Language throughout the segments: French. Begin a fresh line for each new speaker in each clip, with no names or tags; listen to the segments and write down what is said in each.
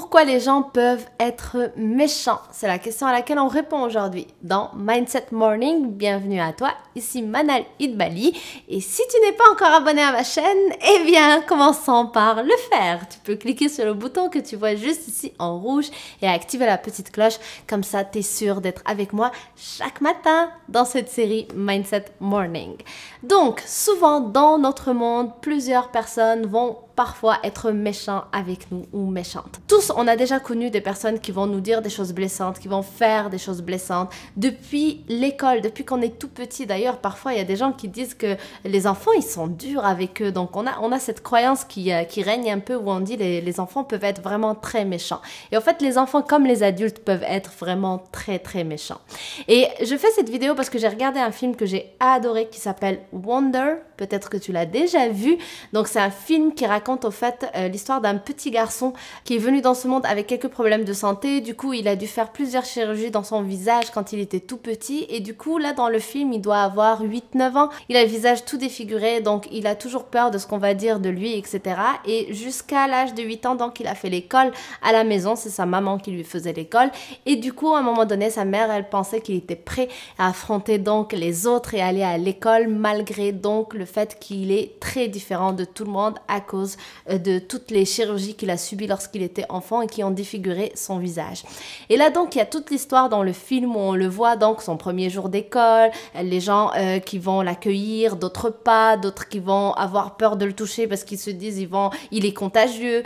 Pourquoi les gens peuvent être méchants? C'est la question à laquelle on répond aujourd'hui dans Mindset Morning. Bienvenue à toi, ici Manal Idbali. Et si tu n'es pas encore abonné à ma chaîne, eh bien, commençons par le faire. Tu peux cliquer sur le bouton que tu vois juste ici en rouge et activer la petite cloche. Comme ça, tu es sûr d'être avec moi chaque matin dans cette série Mindset Morning. Donc, souvent dans notre monde, plusieurs personnes vont parfois être méchants avec nous ou méchantes. Tous, on a déjà connu des personnes qui vont nous dire des choses blessantes, qui vont faire des choses blessantes. Depuis l'école, depuis qu'on est tout petit d'ailleurs, parfois il y a des gens qui disent que les enfants, ils sont durs avec eux. Donc on a cette croyance qui règne un peu où on dit les enfants peuvent être vraiment très méchants. Et en fait, les enfants comme les adultes peuvent être vraiment très très méchants. Et je fais cette vidéo parce que j'ai regardé un film que j'ai adoré qui s'appelle Wonder. Peut-être que tu l'as déjà vu. Donc c'est un film qui raconte au fait l'histoire d'un petit garçon qui est venu dans ce monde avec quelques problèmes de santé. Du coup, il a dû faire plusieurs chirurgies dans son visage quand il était tout petit. Et du coup, là, dans le film, il doit avoir 8-9 ans. Il a le visage tout défiguré, donc il a toujours peur de ce qu'on va dire de lui, etc. Et jusqu'à l'âge de 8 ans, donc, il a fait l'école à la maison. C'est sa maman qui lui faisait l'école. Et du coup, à un moment donné, sa mère, elle pensait qu'il était prêt à affronter donc les autres et aller à l'école, malgré donc le fait qu'il est très différent de tout le monde à cause de toutes les chirurgies qu'il a subies lorsqu'il était enfant et qui ont défiguré son visage. Et là donc il y a toute l'histoire dans le film où on le voit donc son premier jour d'école, les gens qui vont l'accueillir, d'autres pas, d'autres qui vont avoir peur de le toucher parce qu'ils se disent il est contagieux,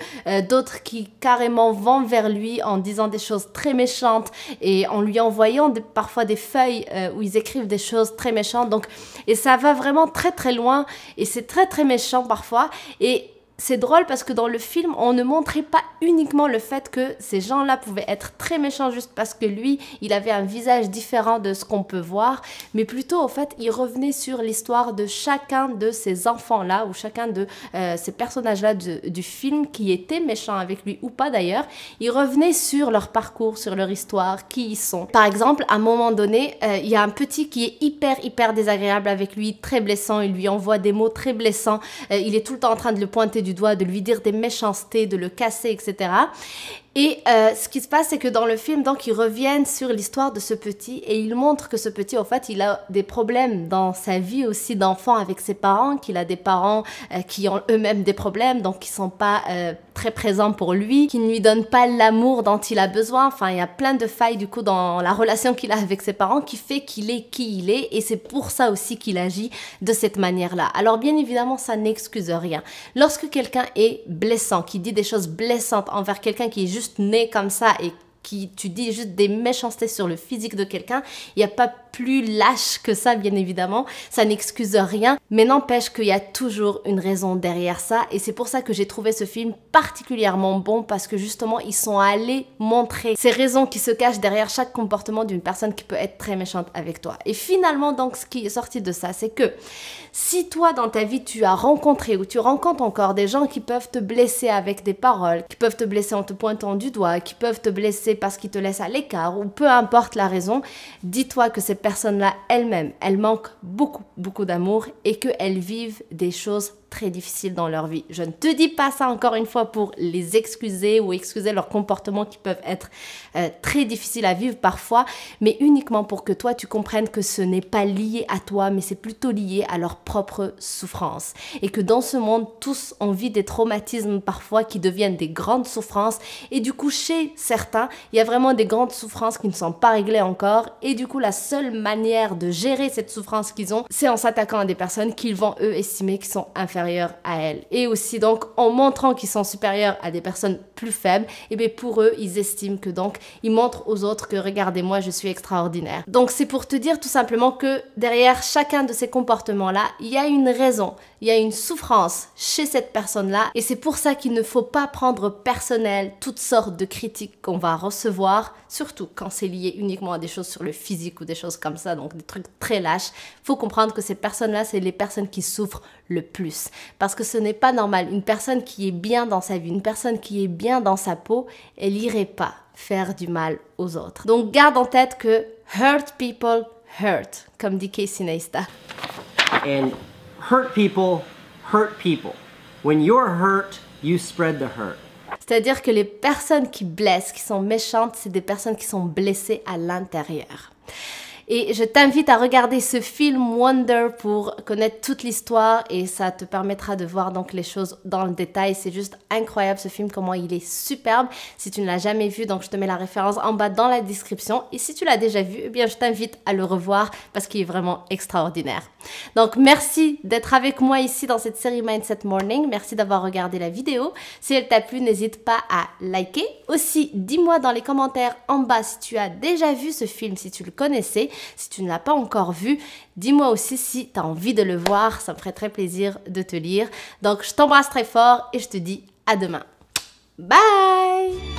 d'autres qui carrément vont vers lui en disant des choses très méchantes et en lui envoyant parfois des feuilles où ils écrivent des choses très méchantes. Donc, et ça va vraiment très très loin et c'est très très méchant parfois. Et c'est drôle parce que dans le film, on ne montrait pas uniquement le fait que ces gens-là pouvaient être très méchants juste parce que lui, il avait un visage différent de ce qu'on peut voir, mais plutôt, au fait, il revenait sur l'histoire de chacun de ces enfants-là ou chacun de ces personnages-là du film qui étaient méchants avec lui ou pas d'ailleurs. Il revenait sur leur parcours, sur leur histoire, qui ils sont. Par exemple, à un moment donné, il y a un petit qui est hyper désagréable avec lui, très blessant, il lui envoie des mots très blessants, il est tout le temps en train de le pointer du doigt, de lui dire des méchancetés, de le casser, etc. Et ce qui se passe, c'est que dans le film, donc, ils reviennent sur l'histoire de ce petit et ils montrent que ce petit, en fait, il a des problèmes dans sa vie aussi d'enfant avec ses parents, qu'il a des parents qui ont eux-mêmes des problèmes, donc qui sont pas très présents pour lui, qui ne lui donnent pas l'amour dont il a besoin. Enfin, il y a plein de failles, du coup, dans la relation qu'il a avec ses parents qui fait qu'il est qui il est et c'est pour ça aussi qu'il agit de cette manière-là. Alors, bien évidemment, ça n'excuse rien. Lorsque quelqu'un est blessant, qui dit des choses blessantes envers quelqu'un qui est juste né comme ça et qui tu dis juste des méchancetés sur le physique de quelqu'un, il n'y a pas plus lâche que ça, bien évidemment. Ça n'excuse rien, mais n'empêche qu'il y a toujours une raison derrière ça. Et c'est pour ça que j'ai trouvé ce film particulièrement bon, parce que justement, ils sont allés montrer ces raisons qui se cachent derrière chaque comportement d'une personne qui peut être très méchante avec toi. Et finalement, donc, ce qui est sorti de ça, c'est que si toi, dans ta vie, tu as rencontré ou tu rencontres encore des gens qui peuvent te blesser avec des paroles, qui peuvent te blesser en te pointant du doigt, qui peuvent te blesser parce qu'ils te laissent à l'écart, ou peu importe la raison, dis-toi que ces personnes-là elles-mêmes, elles manquent beaucoup d'amour et qu'elles vivent des choses très difficiles dans leur vie. Je ne te dis pas ça encore une fois pour les excuser ou excuser leurs comportements qui peuvent être très difficiles à vivre parfois, mais uniquement pour que toi tu comprennes que ce n'est pas lié à toi, mais c'est plutôt lié à leur propre souffrance. Et que dans ce monde, tous on vit des traumatismes parfois qui deviennent des grandes souffrances et du coup chez certains, il y a vraiment des grandes souffrances qui ne sont pas réglées encore et du coup la seule manière de gérer cette souffrance qu'ils ont, c'est en s'attaquant à des personnes qu'ils vont eux estimer qui sont inférieures à elles. Et aussi donc en montrant qu'ils sont supérieurs à des personnes plus faibles, et bien pour eux, ils estiment que donc ils montrent aux autres que regardez-moi, je suis extraordinaire. Donc c'est pour te dire tout simplement que derrière chacun de ces comportements-là, il y a une raison, il y a une souffrance chez cette personne-là et c'est pour ça qu'il ne faut pas prendre personnel toutes sortes de critiques qu'on va recevoir, surtout quand c'est lié uniquement à des choses sur le physique ou des choses comme ça, donc des trucs très lâches. Faut comprendre que ces personnes-là, c'est les personnes qui souffrent le plus. Parce que ce n'est pas normal. Une personne qui est bien dans sa vie, une personne qui est bien dans sa peau, elle n'irait pas faire du mal aux autres. Donc garde en tête que hurt people hurt, comme dit Casey Neistat.
And hurt people hurt people. When you're hurt, you spread the hurt.
C'est-à-dire que les personnes qui blessent, qui sont méchantes, c'est des personnes qui sont blessées à l'intérieur. Et je t'invite à regarder ce film Wonder pour connaître toute l'histoire et ça te permettra de voir donc les choses dans le détail. C'est juste incroyable ce film, comment il est superbe. Si tu ne l'as jamais vu, donc je te mets la référence en bas dans la description. Et si tu l'as déjà vu, eh bien je t'invite à le revoir parce qu'il est vraiment extraordinaire. Donc merci d'être avec moi ici dans cette série Mindset Morning. Merci d'avoir regardé la vidéo. Si elle t'a plu, n'hésite pas à liker. Aussi, dis-moi dans les commentaires en bas si tu as déjà vu ce film, si tu le connaissais. Si tu ne l'as pas encore vu, dis-moi aussi si tu as envie de le voir. Ça me ferait très plaisir de te lire. Donc, je t'embrasse très fort et je te dis à demain. Bye!